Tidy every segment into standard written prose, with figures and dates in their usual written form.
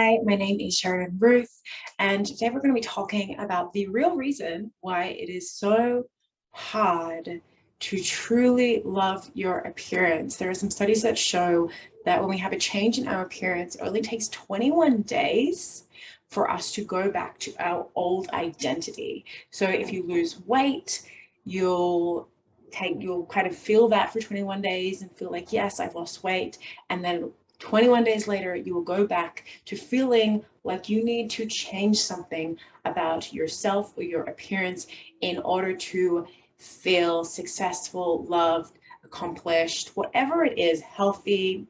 Hi, my name is Sharon Ruth, and today we're going to be talking about the real reason why it is so hard to truly love your appearance. There are some studies that show that when we have a change in our appearance, it only takes 21 days for us to go back to our old identity. So if you lose weight, you'll kind of feel that for 21 days and feel like, yes, I've lost weight. And then 21 days later, you will go back to feeling like you need to change something about yourself or your appearance in order to feel successful, loved, accomplished, whatever it is, healthy,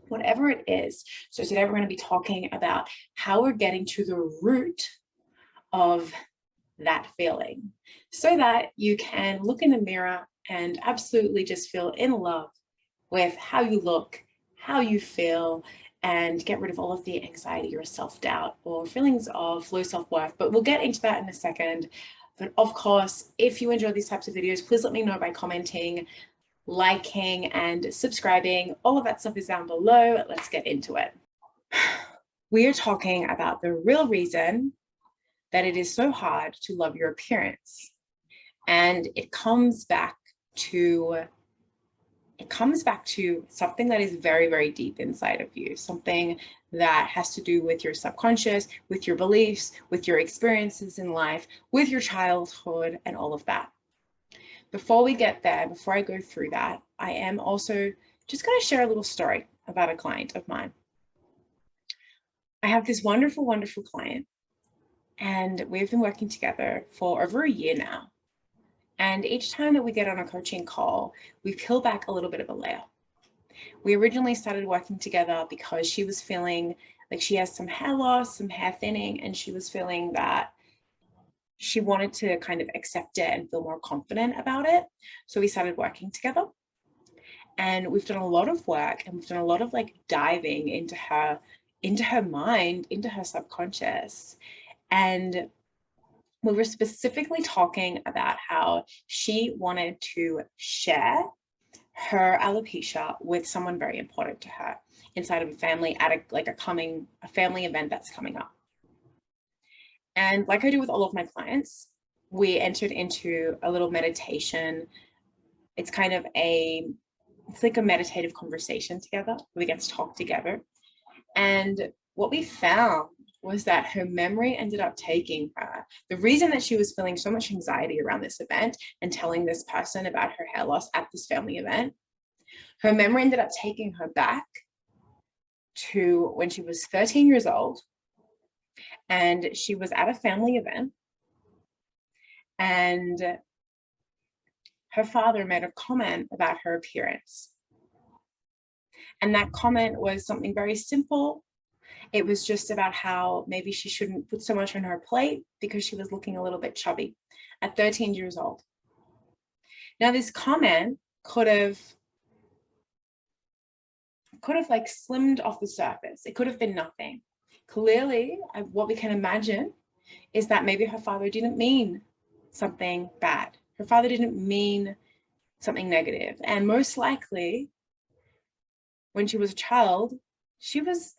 whatever it is. So today we're going to be talking about how we're getting to the root of that feeling so that you can look in the mirror and absolutely just feel in love with how you look, how you feel, and get rid of all of the anxiety or self-doubt or feelings of low self-worth. But we'll get into that in a second. But of course, if you enjoy these types of videos, please let me know by commenting, liking, and subscribing. All of that stuff is down below. Let's get into it. We are talking about the real reason that it is so hard to love your appearance. And it comes back to something that is very, very deep inside of you, something that has to do with your subconscious, with your beliefs, with your experiences in life, with your childhood, and all of that. Before we get there, before I go through that, I am also just going to share a little story about a client of mine. I have this wonderful, wonderful client, and we've been working together for over a year now. And each time that we get on a coaching call, we peel back a little bit of a layer. We originally started working together because she was feeling like she has some hair loss, some hair thinning, and she was feeling that she wanted to kind of accept it and feel more confident about it. So we started working together, and we've done a lot of work, and we've done a lot of like diving into her mind, into her subconscious. And we were specifically talking about how she wanted to share her alopecia with someone very important to her inside of a family at a family event that's coming up. And like I do with all of my clients, we entered into a little meditation. It's like a meditative conversation together. We get to talk together. And what we found was that her memory ended up taking her. The reason that she was feeling so much anxiety around this event and telling this person about her hair loss at this family event, her memory ended up taking her back to when she was 13 years old, and she was at a family event, and her father made a comment about her appearance. And that comment was something very simple. It was just about how maybe she shouldn't put so much on her plate because she was looking a little bit chubby at 13 years old. Now, this comment could have like slimmed off the surface. It could have been nothing. Clearly, what we can imagine is that maybe her father didn't mean something bad. Her father didn't mean something negative. And most likely, when she was a child, she was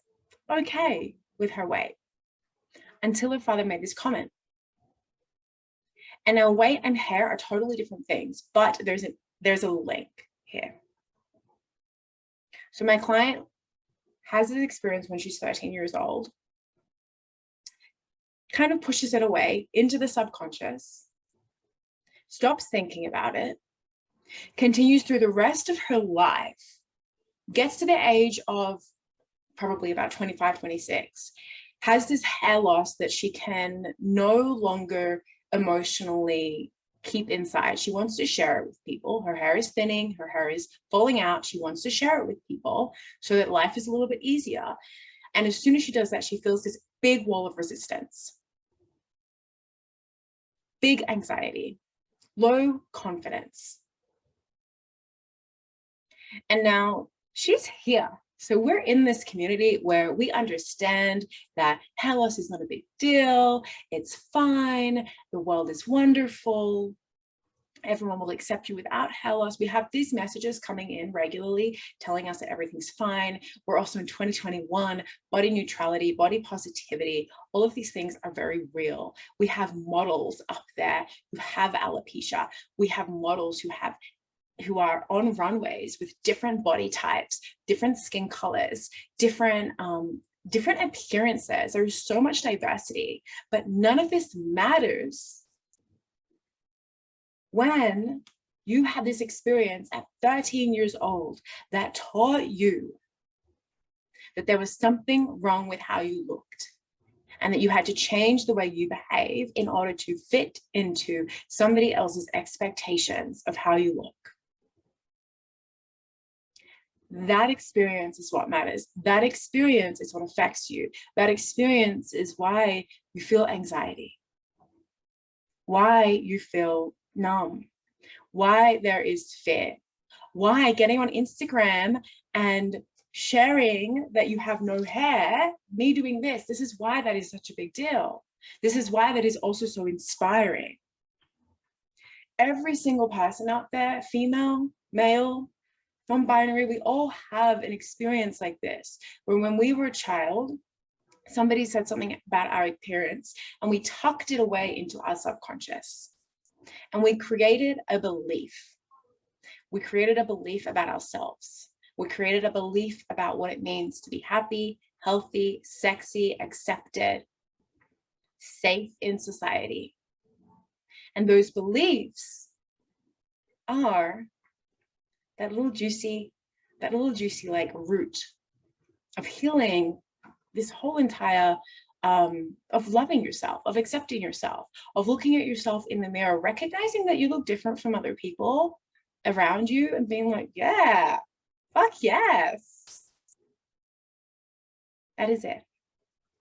okay with her weight until her father made this comment. And now weight and hair are totally different things, but there's a link here. So my client has this experience when she's 13 years old, kind of pushes it away into the subconscious, stops thinking about it, continues through the rest of her life, gets to the age of probably about 25, 26, has this hair loss that she can no longer emotionally keep inside. She wants to share it with people. Her hair is thinning, her hair is falling out. She wants to share it with people so that life is a little bit easier. And as soon as she does that, she feels this big wall of resistance, big anxiety, low confidence. And now she's here. So we're in this community where we understand that hair loss is not a big deal. It's fine. The world is wonderful. Everyone will accept you without hair loss. We have these messages coming in regularly telling us that everything's fine. We're also in 2021, body neutrality, body positivity. All of these things are very real. We have models up there who have alopecia. We have models who are on runways with different body types, different skin colors, different appearances. There's so much diversity, but none of this matters when you had this experience at 13 years old that taught you that there was something wrong with how you looked and that you had to change the way you behave in order to fit into somebody else's expectations of how you look. That experience is what matters. That experience is what affects you. That experience is why you feel anxiety, why you feel numb, why there is fear, why getting on Instagram and sharing that you have no hair, me doing this is why that is such a big deal. This is why that is also so inspiring. Every single person out there, female, male, non-binary, we all have an experience like this, where when we were a child, somebody said something about our appearance and we tucked it away into our subconscious. And we created a belief. We created a belief about ourselves. We created a belief about what it means to be happy, healthy, sexy, accepted, safe in society. And those beliefs are that little juicy like root of healing this whole entire of loving yourself, of accepting yourself, of looking at yourself in the mirror, recognizing that you look different from other people around you and being like, yeah, fuck yes. That is it.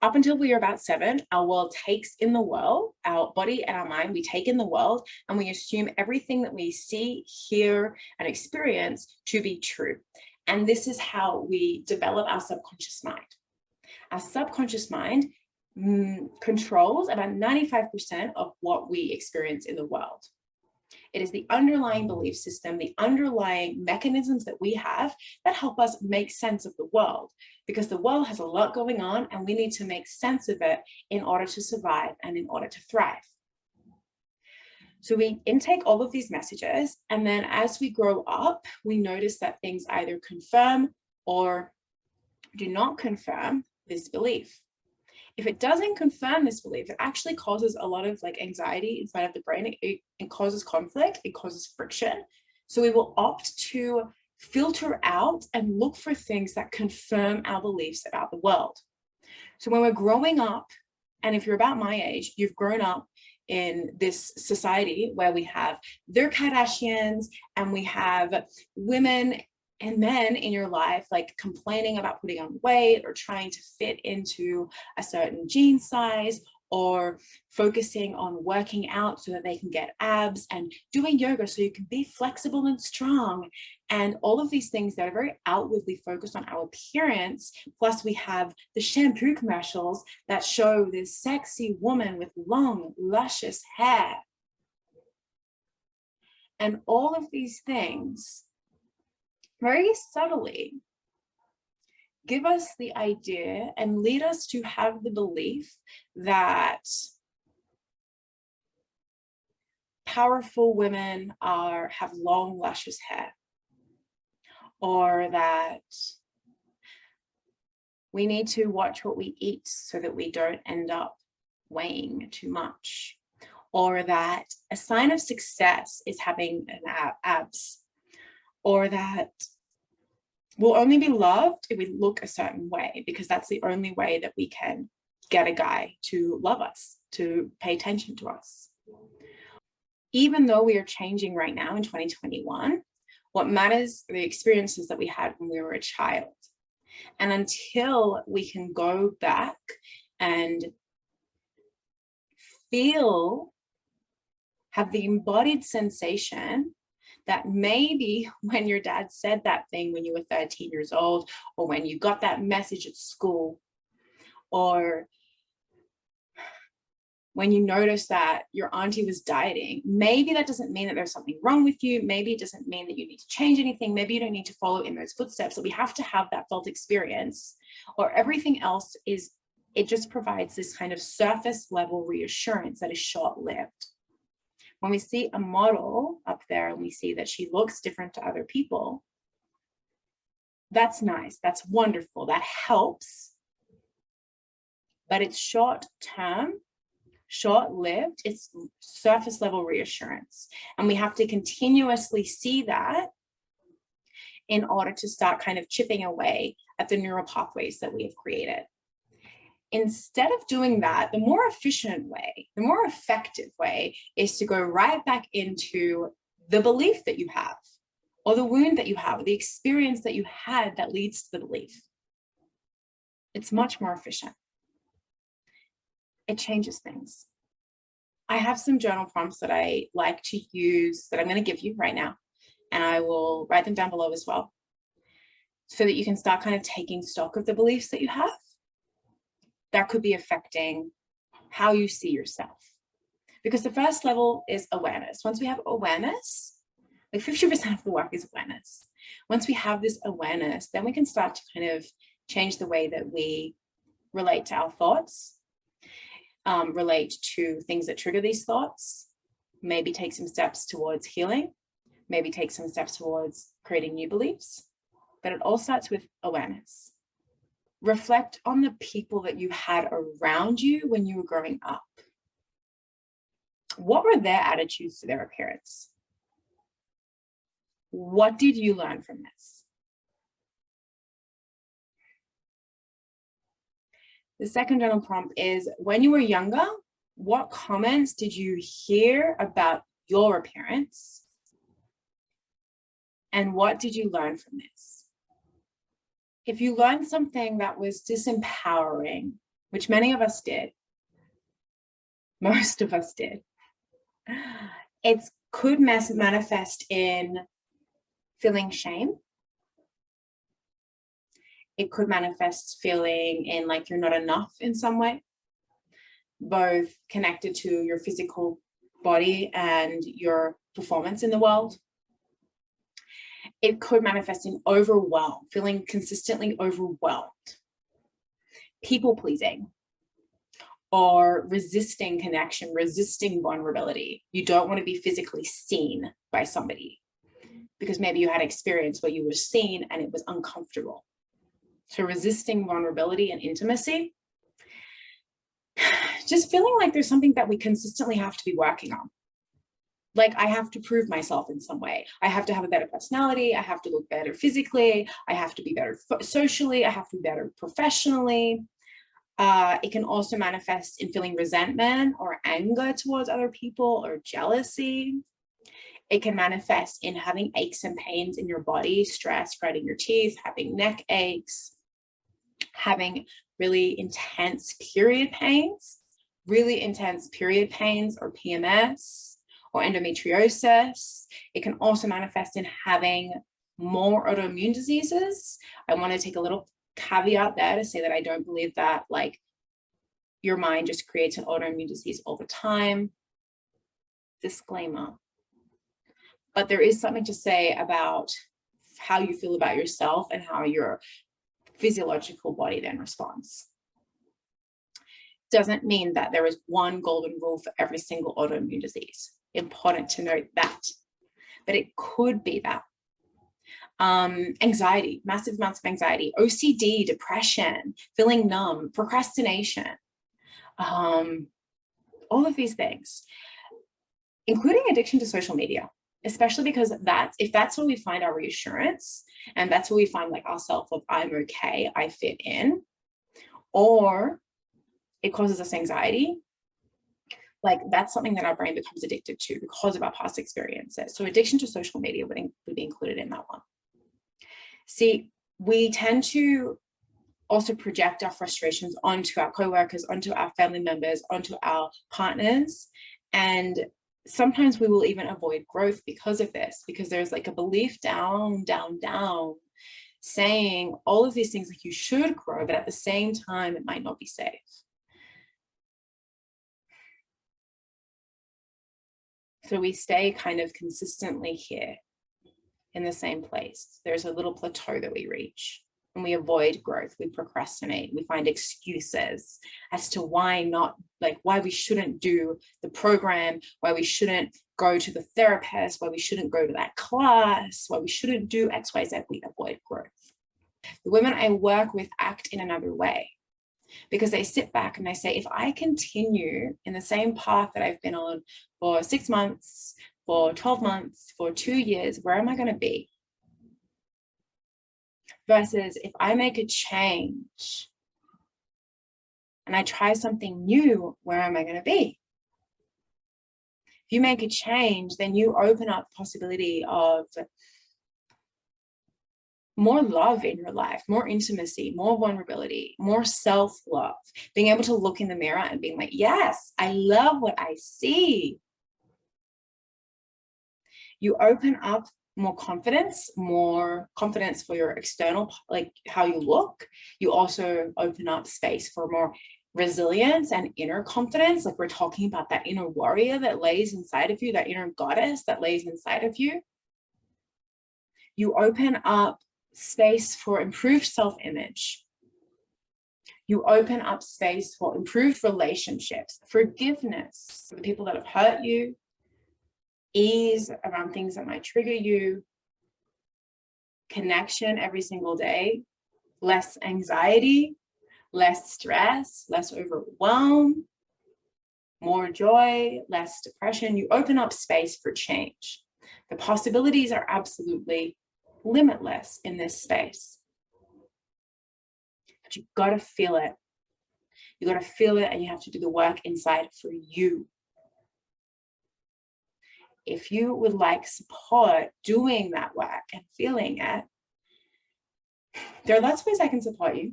Up until we are about 7, our world takes in the world, our body and our mind, we take in the world and we assume everything that we see, hear, and experience to be true. And this is how we develop our subconscious mind. Our subconscious mind controls about 95% of what we experience in the world. It is the underlying belief system, the underlying mechanisms that we have that help us make sense of the world, because the world has a lot going on and we need to make sense of it in order to survive and in order to thrive. So we intake all of these messages, and then as we grow up, we notice that things either confirm or do not confirm this belief. If it doesn't confirm this belief, it actually causes a lot of like anxiety inside of the brain. It causes conflict, it causes friction. So we will opt to filter out and look for things that confirm our beliefs about the world. So when we're growing up, and if you're about my age, you've grown up in this society where we have their Kardashians and we have women and men in your life like complaining about putting on weight or trying to fit into a certain jean size, or focusing on working out so that they can get abs, and doing yoga so you can be flexible and strong, and all of these things that are very outwardly focused on our appearance. Plus we have the shampoo commercials that show this sexy woman with long, luscious hair. And all of these things very subtly give us the idea and lead us to have the belief that powerful women have long, luscious hair, or that we need to watch what we eat so that we don't end up weighing too much, or that a sign of success is having abs, or that we'll only be loved if we look a certain way, because that's the only way that we can get a guy to love us, to pay attention to us. Even though we are changing right now in 2021, what matters are the experiences that we had when we were a child. And until we can go back and have the embodied sensation that maybe when your dad said that thing when you were 13 years old, or when you got that message at school, or when you notice that your auntie was dieting, maybe that doesn't mean that there's something wrong with you. Maybe it doesn't mean that you need to change anything. Maybe you don't need to follow in those footsteps. So we have to have that felt experience, or everything else is, it just provides this kind of surface level reassurance that is short-lived. When we see a model up there and we see that she looks different to other people, that's nice, that's wonderful, that helps, but it's short-term, short-lived, it's surface level reassurance. And we have to continuously see that in order to start kind of chipping away at the neural pathways that we have created. Instead of doing that, the more efficient way, the more effective way is to go right back into the belief that you have, or the wound that you have, or the experience that you had that leads to the belief. It's much more efficient. It changes things. I have some journal prompts that I like to use that I'm going to give you right now, and I will write them down below as well, so that you can start kind of taking stock of the beliefs that you have that could be affecting how you see yourself. Because the first level is awareness. Once we have awareness, like 50% of the work is awareness. Once we have this awareness, then we can start to kind of change the way that we relate to our thoughts, relate to things that trigger these thoughts, maybe take some steps towards healing, maybe take some steps towards creating new beliefs. But it all starts with awareness. Reflect on the people that you had around you when you were growing up. What were their attitudes to their appearance? What did you learn from this? The second journal prompt is, when you were younger, what comments did you hear about your appearance? And what did you learn from this? If you learned something that was disempowering, which many of us did, most of us did, it could manifest in feeling shame. It could manifest feeling in like you're not enough in some way, both connected to your physical body and your performance in the world. It could manifest in overwhelm, feeling consistently overwhelmed, people pleasing, or resisting connection, resisting vulnerability. You don't want to be physically seen by somebody because maybe you had experience where you were seen and it was uncomfortable. So resisting vulnerability and intimacy, just feeling like there's something that we consistently have to be working on. Like, I have to prove myself in some way. I have to have a better personality. I have to look better physically. I have to be better socially. I have to be better professionally. It can also manifest in feeling resentment or anger towards other people, or jealousy. It can manifest in having aches and pains in your body, stress, grinding your teeth, having neck aches, having really intense period pains, or PMS, or endometriosis. It can also manifest in having more autoimmune diseases. I want to take a little caveat there to say that I don't believe that like your mind just creates an autoimmune disease all the time. Disclaimer. But there is something to say about how you feel about yourself and how your physiological body then responds. Doesn't mean that there is one golden rule for every single autoimmune disease. Important to note that. But it could be that. Anxiety, massive amounts of anxiety, OCD, depression, feeling numb, procrastination, all of these things, including addiction to social media, especially because if that's where we find our reassurance, and that's where we find like our self of I'm okay, I fit in, or it causes us anxiety, like that's something that our brain becomes addicted to because of our past experiences. So addiction to social media would be included in that one. See, we tend to also project our frustrations onto our coworkers, onto our family members, onto our partners. And sometimes we will even avoid growth because of this, because there's like a belief down, saying all of these things like you should grow, but at the same time, it might not be safe. So we stay kind of consistently here in the same place. There's a little plateau that we reach, and we avoid growth. We procrastinate. We find excuses as to why not, like why we shouldn't do the program, why we shouldn't go to the therapist, why we shouldn't go to that class, why we shouldn't do X, Y, Z. We avoid growth. The women I work with act in another way, because they sit back and they say, if I continue in the same path that I've been on for 6 months, for 12 months, for 2 years, where am I going to be? Versus if I make a change and I try something new, where am I going to be? If you make a change, then you open up the possibility of more love in your life, more intimacy, more vulnerability, more self-love, being able to look in the mirror and being like, yes, I love what I see. You open up more confidence for your external, like how you look. You also open up space for more resilience and inner confidence. Like we're talking about that inner warrior that lays inside of you, that inner goddess that lays inside of you. You open up space for improved self-image. You open up space for improved relationships, forgiveness for the people that have hurt you, ease around things that might trigger you, connection every single day, less anxiety, less stress, less overwhelm, more joy, less depression. You open up space for change. The possibilities are absolutely limitless in this space. But you've got to feel it. You got to feel it, and you have to do the work inside for you. If you would like support doing that work and feeling it, there are lots of ways I can support you.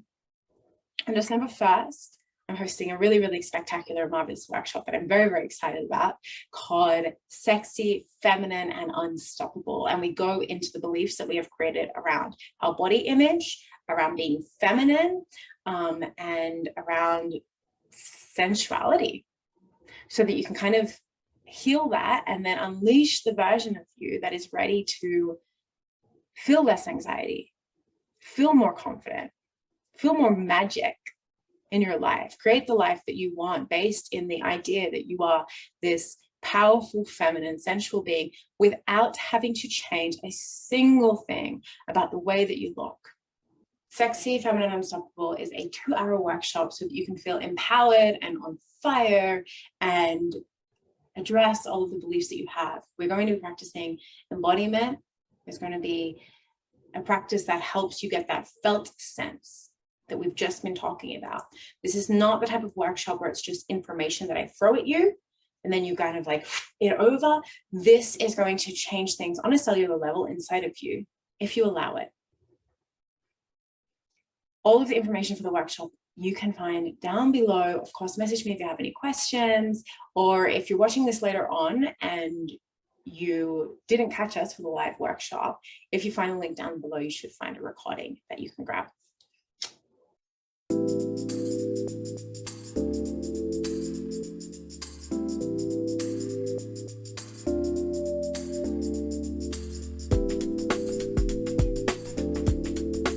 On December 1st, I'm hosting a really, really spectacular, marvelous workshop that I'm very, very excited about, called Sexy, Feminine, and Unstoppable. And we go into the beliefs that we have created around our body image, around being feminine, and around sensuality, so that you can kind of heal that and then unleash the version of you that is ready to feel less anxiety, feel more confident, feel more magic in your life, create the life that you want based in the idea that you are this powerful, feminine, sensual being without having to change a single thing about the way that you look. Sexy, Feminine, Unstoppable is a 2-hour workshop so that you can feel empowered and on fire and address all of the beliefs that you have. We're going to be practicing embodiment. There's going to be a practice that helps you get that felt sense that we've just been talking about. This is not the type of workshop where it's just information that I throw at you and then you kind of like it over. This is going to change things on a cellular level inside of you if you allow it. All of the information for the workshop you can find down below. Of course, message me if you have any questions, or if you're watching this later on and you didn't catch us for the live workshop, if you find the link down below, you should find a recording that you can grab.